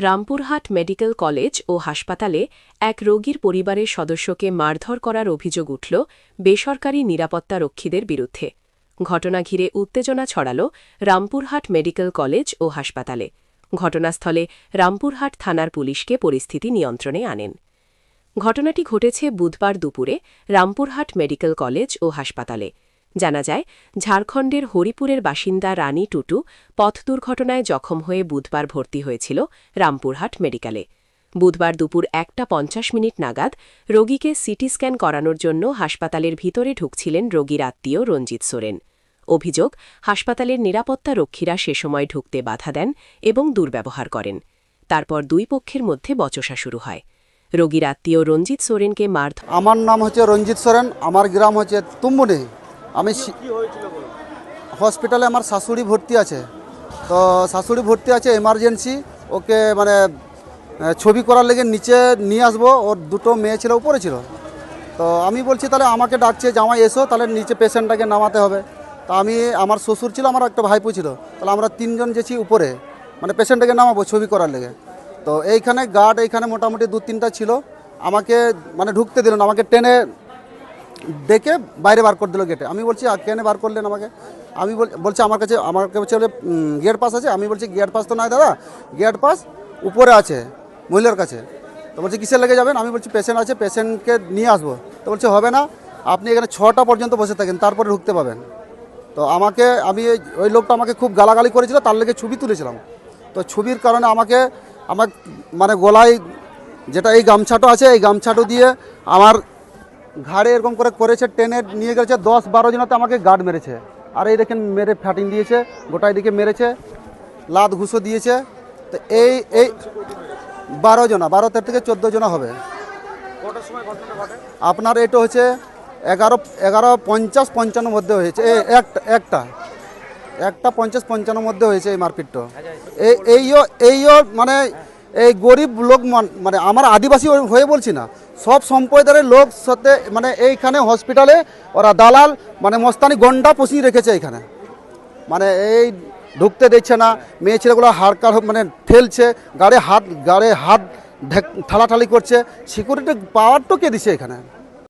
Rampurhat medical college ও হাসপাতালে এক রোগীর পরিবারের সদস্যকে মারধর করার অভিযোগ উঠল বেসরকারি নিরাপত্তারক্ষীদের বিরুদ্ধে। ঘটনা ঘিরে উত্তেজনা ছড়াল রামপুরহাট মেডিকেল কলেজ ও হাসপাতালে। ঘটনাস্থলে রামপুরহাট থানার পুলিশকে পরিস্থিতি নিয়ন্ত্রণে আনেন। ঘটনাটি ঘটেছে বুধবার দুপুরে রামপুরহাট মেডিকেল কলেজ ও হাসপাতালে। জানা যায়, ঝাড়খণ্ডের হরিপুরের বাসিন্দা রানী টুটু পথ দুর্ঘটনায় জখম হয়ে বুধবার ভর্তি হয়েছিল রামপুরহাট মেডিকেলে। বুধবার দুপুর 1:50 নাগাদ রোগীকে সিটি স্ক্যান করানোর জন্য হাসপাতালের ভিতরে ঢুকছিলেন রোগীর আত্মীয় রঞ্জিত সোরেন। অভিযোগ, হাসপাতালের নিরাপত্তারক্ষীরা সে সময় ঢুকতে বাধা দেন এবং দুর্ব্যবহার করেন। তারপর দুই পক্ষের মধ্যে বচসা শুরু হয়। রোগীর আত্মীয় রঞ্জিত সোরেনকে মারধর। আমার নাম হচ্ছে রঞ্জিত সোরেন, আমার গ্রাম হচ্ছে তুম্বনি। আমি হসপিটালে আমার শাশুড়ি ভর্তি আছে, তো শাশুড়ি ভর্তি আছে এমার্জেন্সি। ওকে মানে ছবি করার লেগে নিচে নিয়ে আসবো, ওর দুটো মেয়ে ছিল উপরে ছিল। তো আমি বলছি তাহলে আমাকে ডাকছে জামাই এসো, তাহলে নিচে পেশেন্টটাকে নামাতে হবে। তা আমি, আমার শ্বশুর ছিল, আমার একটা ভাইপো ছিল, তাহলে আমরা তিনজন গেছি উপরে, মানে পেশেন্টটাকে নামাবো ছবি করার লেগে। তো এইখানে গার্ড এইখানে মোটামুটি 2-3টা ছিল, আমাকে মানে ঢুকতে দিল না, আমাকে টেনে ডেকে বাইরে বার করে দিল গেটে। আমি বলছি কেন বার করলেন আমাকে? আমি বলছি আমার কাছে বলে গেট পাস আছে। আমি বলছি গেট পাস তো নয় দাদা, গেট পাস উপরে আছে মহিলার কাছে। তো বলছি কিসের লেগে যাবেন? আমি বলছি পেশেন্ট আছে, পেশেন্টকে নিয়ে আসবো। তো বলছে হবে না, আপনি এখানে 6টা পর্যন্ত বসে থাকেন, তারপরে ঢুকতে পাবেন। তো আমি ওই লোকটা আমাকে খুব গালাগালি করেছিল, তার লেগে ছবি তুলেছিলাম। তো ছবির কারণে আমার মানে গলায় যেটা এই গামছাটো আছে, এই গামছাটো দিয়ে আমার ঘাড়ে এরকম করে করেছে, টেনে নিয়ে গেছে। 10-12 জনাতে আমাকে গার্ড মেরেছে। আর এই দেখেন মেরে ফ্যাটিং দিয়েছে, গোটাই দিকে মেরেছে, লাত ঘুষো দিয়েছে। তো এই 12 থেকে 14 জনা হবে। আপনার এটা হচ্ছে 11:50-55 মধ্যে হয়েছে। একটা 50-55 মধ্যে হয়েছে এই মারপিটটা। এইও মানে এই গরিব লোক, মানে আমার আদিবাসী হয়ে বলছি না, সব সম্প্রদায়ের লোক সাথে মানে এইখানে হসপিটালে ওরা দালাল মানে মস্তানি গন্ডা পুষিয়ে রেখেছে এইখানে। মানে এই ঢুকতে দিচ্ছে না, মেয়ে ছেলেগুলো হাড়কাড় মানে ঠেলছে, গাড়ে হাত ঠালাঠালি করছে। সিকিউরিটি পাওয়ার তো কে দিছে এখানে?